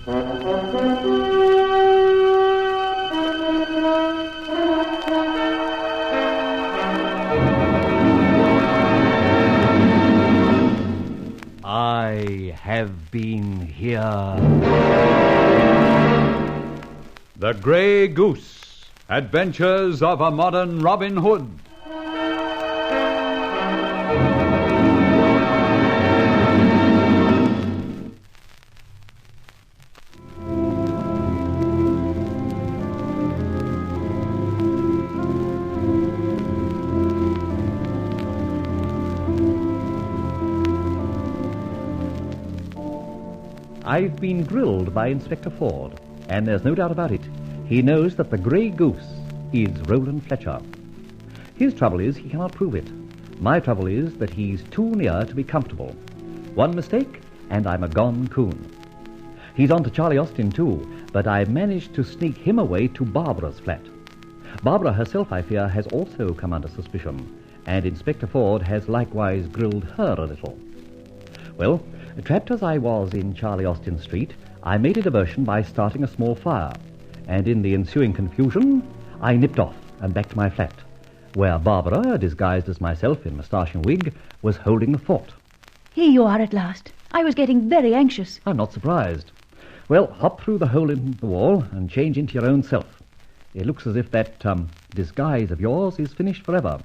I have been here. The Grey Goose. Adventures of a Modern Robin Hood. I've been grilled by Inspector Ford, and there's no doubt about it. He knows that the Grey Goose is Roland Fletcher. His trouble is he cannot prove it. My trouble is that he's too near to be comfortable. One mistake, and I'm a gone coon. He's on to Charlie Austin, too, but I've managed to sneak him away to Barbara's flat. Barbara herself, I fear, has also come under suspicion, and Inspector Ford has likewise grilled her a little. Well, trapped as I was in Charlie Austin Street, I made a diversion by starting a small fire, and in the ensuing confusion, I nipped off and back to my flat, where Barbara, disguised as myself in moustache and wig, was holding the fort. Here you are at last. I was getting very anxious. I'm not surprised. Well, hop through the hole in the wall and change into your own self. It looks as if that disguise of yours is finished forever.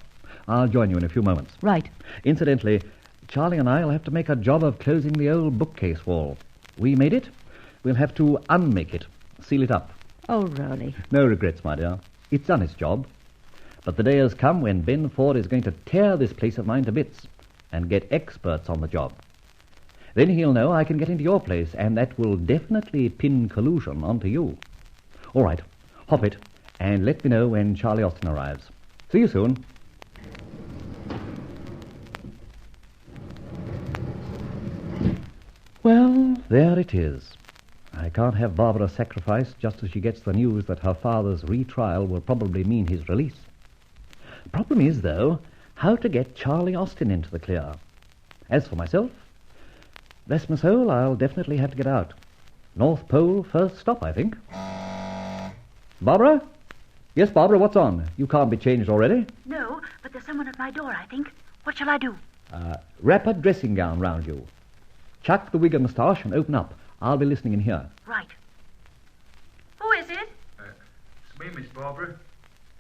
I'll join you in a few moments. Right. Incidentally, Charlie and I will have to make a job of closing the old bookcase wall. We made it. We'll have to unmake it, seal it up. Oh, Rowley. No regrets, my dear. It's done its job. But the day has come when Ben Ford is going to tear this place of mine to bits and get experts on the job. Then he'll know I can get into your place, and that will definitely pin collusion onto you. All right, hop it, and let me know when Charlie Austin arrives. See you soon. Well, there it is. I can't have Barbara sacrificed just as she gets the news that her father's retrial will probably mean his release. Problem is, though, how to get Charlie Austin into the clear. As for myself, bless my soul, I'll definitely have to get out. North Pole first stop, I think. Barbara? Yes, Barbara, what's on? You can't be changed already. No, but there's someone at my door, I think. What shall I do? Wrap a dressing gown round you. Chuck the wig and moustache and open up. I'll be listening in here. Right. Who is it? It's me, Miss Barbara.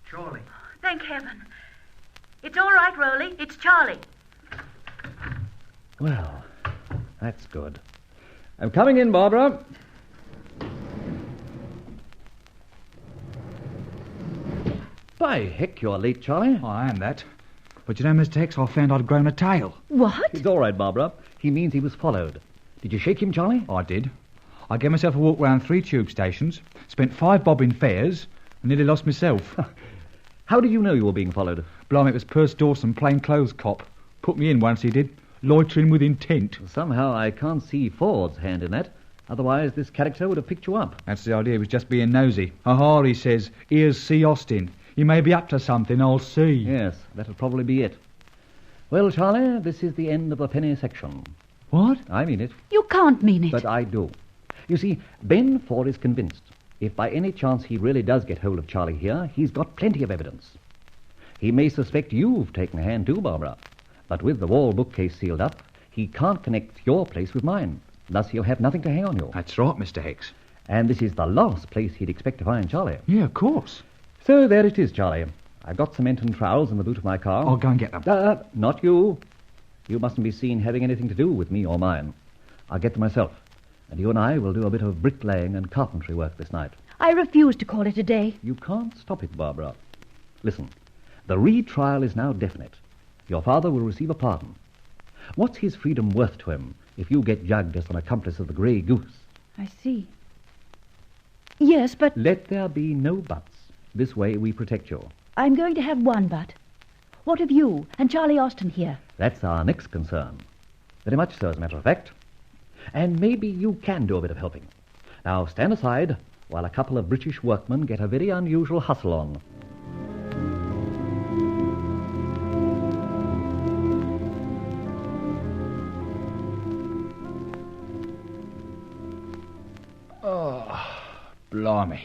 Charlie. Thank heaven. It's all right, Rowley. It's Charlie. Well, that's good. I'm coming in, Barbara. By heck, you're late, Charlie. Oh, I am that. But you know, Mr. Hicks, I found I'd grown a tail. What? It's all right, Barbara. He means he was followed. Did you shake him, Charlie? I did. I gave myself a walk round 3 tube stations, spent 5 bob in fares, and nearly lost myself. How did you know you were being followed? Blimey, it was Perce Dawson, plainclothes cop. Put me in once, he did. Loitering with intent. Somehow I can't see Ford's hand in that. Otherwise, this character would have picked you up. That's the idea, he was just being nosy. Aha, he says, here's C. Austin. He may be up to something, I'll see. Yes, that'll probably be it. Well, Charlie, this is the end of the penny section. What? I mean it. You can't mean it. But I do. You see, Ben Ford is convinced if by any chance he really does get hold of Charlie here, he's got plenty of evidence. He may suspect you've taken a hand too, Barbara. But with the wall bookcase sealed up, he can't connect your place with mine. Thus he'll have nothing to hang on you. That's right, Mr. Hicks. And this is the last place he'd expect to find Charlie. Yeah, of course. So there it is, Charlie. I've got cement and trowels in the boot of my car. I'll go and get them. Not you. You mustn't be seen having anything to do with me or mine. I'll get them myself. And you and I will do a bit of bricklaying and carpentry work this night. I refuse to call it a day. You can't stop it, Barbara. Listen, the retrial is now definite. Your father will receive a pardon. What's his freedom worth to him if you get jugged as an accomplice of the Grey Goose? I see. Yes, but Let there be no buts. This way we protect you. I'm going to have one but. What of you and Charlie Austin here? That's our next concern. Very much so, as a matter of fact. And maybe you can do a bit of helping. Now, stand aside while a couple of British workmen get a very unusual hustle on. Oh, blimey.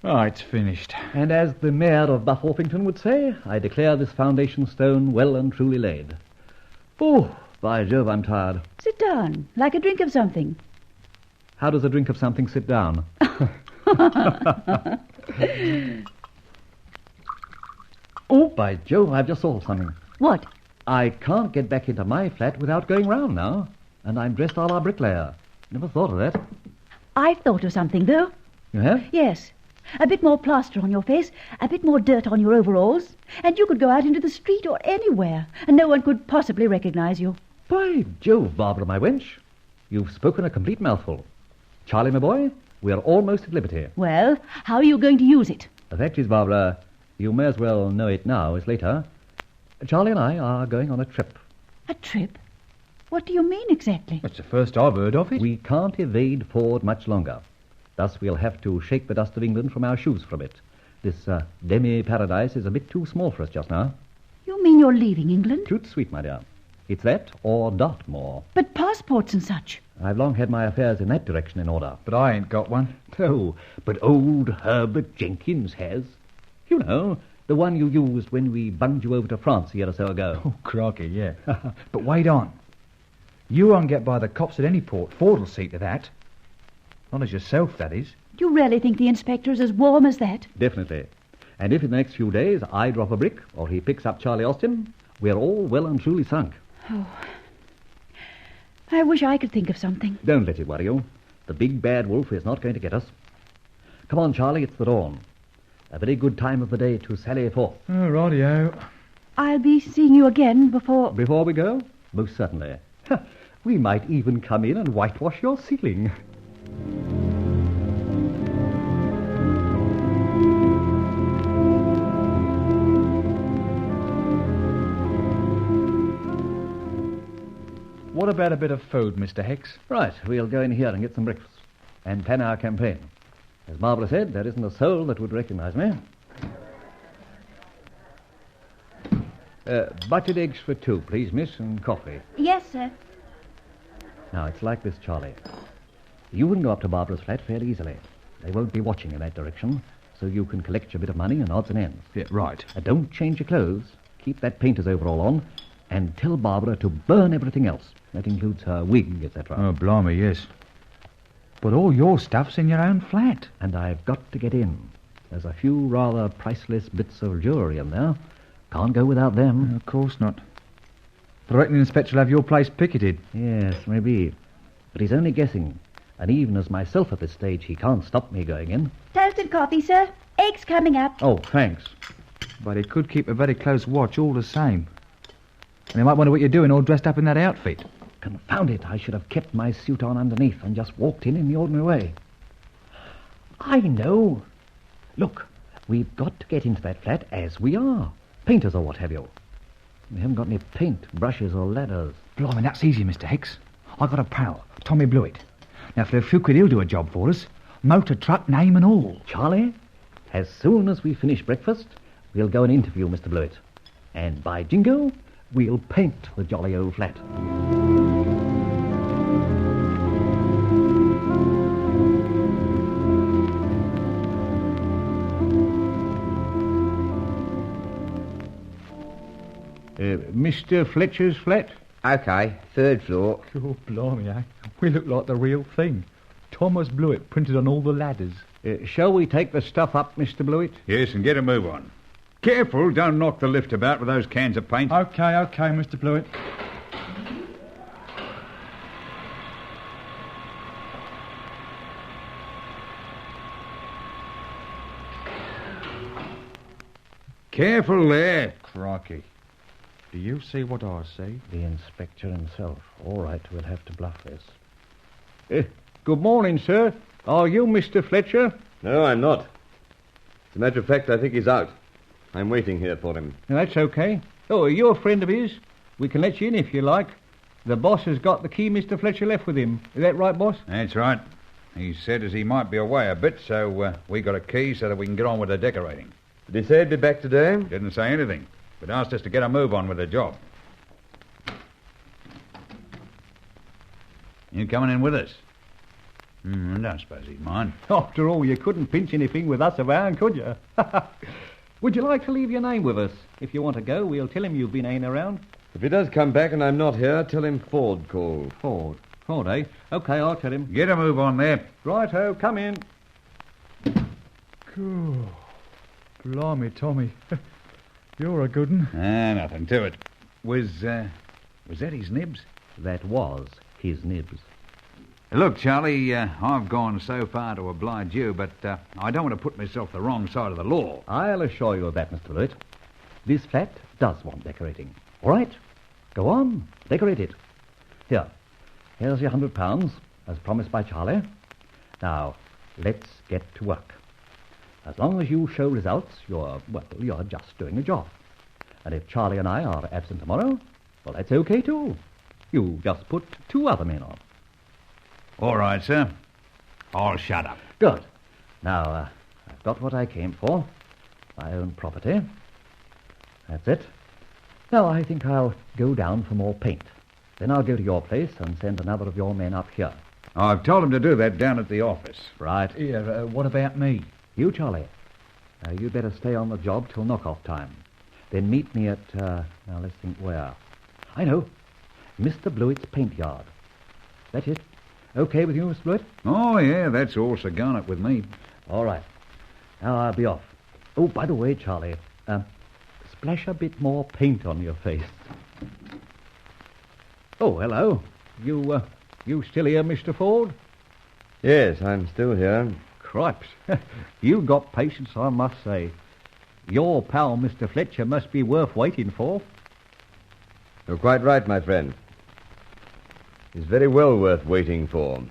Oh, it's finished. And as the mayor of Buff Orpington would say, I declare this foundation stone well and truly laid. Oh, by Jove, I'm tired. Sit down, like a drink of something. How does a drink of something sit down? Oh, by Jove, I've just thought of something. What? I can't get back into my flat without going round now. And I'm dressed a la bricklayer. Never thought of that. I've thought of something, though. You have? Yes. A bit more plaster on your face, a bit more dirt on your overalls, and you could go out into the street or anywhere, and no one could possibly recognize you. By Jove, Barbara, my wench. You've spoken a complete mouthful. Charlie, my boy, we are almost at liberty. Well, how are you going to use it? The fact is, Barbara, you may as well know it now as later. Charlie and I are going on a trip. A trip? What do you mean exactly? That's the first I've heard of it. We can't evade Ford much longer. Thus we'll have to shake the dust of England from our shoes for a bit. This demi-paradise is a bit too small for us just now. You mean you're leaving England? Toot sweet, my dear. It's that or Dartmoor. But passports and such. I've long had my affairs in that direction in order. But I ain't got one. Oh, but old Herbert Jenkins has. You know, the one you used when we bunged you over to France a year or so ago. Oh, crocky, yeah. But wait on. You won't get by the cops at any port. Ford'll see to that. Not as yourself, that is. Do you really think the inspector's as warm as that? Definitely. And if in the next few days I drop a brick or he picks up Charlie Austin, we're all well and truly sunk. Oh, I wish I could think of something. Don't let it worry you. The big bad wolf is not going to get us. Come on, Charlie, it's the dawn. A very good time of the day to sally forth. Oh, rightio. I'll be seeing you again before... Before we go? Most certainly. We might even come in and whitewash your ceiling. What about a bit of food, Mr. Hicks? Right, we'll go in here and get some breakfast and plan our campaign. As Barbara said, there isn't a soul that would recognize me. Buttered eggs for two, please, miss, and coffee. Yes, sir. Now, it's like this, Charlie. You can go up to Barbara's flat fairly easily. They won't be watching in that direction, so you can collect your bit of money and odds and ends. Yeah, right. Don't change your clothes. Keep that painter's overall on, and tell Barbara to burn everything else. That includes her wig, etc. Oh, blimey, yes. But all your stuff's in your own flat. And I've got to get in. There's a few rather priceless bits of jewellery in there. Can't go without them. Of course not. But I reckon the inspector will have your place picketed. Yes, maybe. But he's only guessing. And even as myself at this stage, he can't stop me going in. Toast and coffee, sir. Eggs coming up. Oh, thanks. But he could keep a very close watch all the same. And he might wonder what you're doing all dressed up in that outfit. Confound it, I should have kept my suit on underneath and just walked in the ordinary way. I know. Look, we've got to get into that flat as we are. Painters or what have you. We haven't got any paint, brushes or ladders. Blimey, that's easy, Mr. Hicks. I got a pal, Tommy Blewett. Now, for a few quid, he'll do a job for us. Motor truck, name and all. Charlie, as soon as we finish breakfast, we'll go and interview Mr. Blewett. And by jingo, we'll paint the jolly old flat. Mr. Fletcher's flat? OK, third floor. Oh, blimey, eh? We look like the real thing. Thomas Blewett printed on all the ladders. Shall we take the stuff up, Mr. Blewett? Yes, and get a move on. Careful, don't knock the lift about with those cans of paint. OK, Mr. Blewett. Careful there. Crikey. Do you see what I see? The inspector himself. All right, we'll have to bluff this. Good morning, sir. Are you Mr. Fletcher? No, I'm not. As a matter of fact, I think he's out. I'm waiting here for him. That's okay. Oh, are you a friend of his? We can let you in if you like. The boss has got the key Mr. Fletcher left with him. Is that right, boss? That's right. He said as he might be away a bit, so we got a key so that we can get on with the decorating. Did he say he'd be back today? Didn't say anything, but asked us to get a move on with the job. You coming in with us? I don't suppose he'd mind. After all, you couldn't pinch anything with us around, could you? Would you like to leave your name with us? If you want to go, we'll tell him you've been hanging around. If he does come back and I'm not here, tell him Ford called. Ford. Ford, eh? OK, I'll tell him. Get a move on there. Righto, come in. Cool. Blimey, Tommy. You're a good un. Nothing to it. Was that his nibs? That was his nibs. Look, Charlie, I've gone so far to oblige you, but I don't want to put myself the wrong side of the law. I'll assure you of that, Mr. Blewett. This flat does want decorating. All right, go on, decorate it. Here's your £100, as promised by Charlie. Now, let's get to work. As long as you show results, you're just doing a job. And if Charlie and I are absent tomorrow, well, that's okay too. You just put 2 other men on. All right, sir. I'll shut up. Good. Now, I've got what I came for. My own property. That's it. Now, I think I'll go down for more paint. Then I'll go to your place and send another of your men up here. I've told him to do that down at the office. Right. Here, what about me? You, Charlie. You'd better stay on the job till knock-off time. Then meet me at, now let's think where. I know. Mr. Blewett's paint yard. That's it. Okay with you, Mr. Blewett? Oh, yeah, that's all Garnet with me. All right. Now I'll be off. Oh, by the way, Charlie, splash a bit more paint on your face. Oh, hello. You still here, Mr. Ford? Yes, I'm still here. Cripes. You got patience, I must say. Your pal, Mr. Fletcher, must be worth waiting for. You're quite right, my friend. He's very well worth waiting for.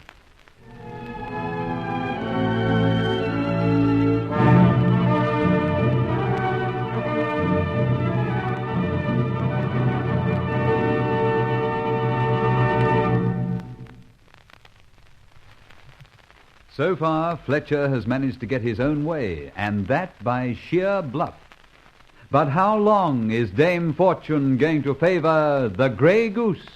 So far, Fletcher has managed to get his own way, and that by sheer bluff. But how long is Dame Fortune going to favour the Grey Goose?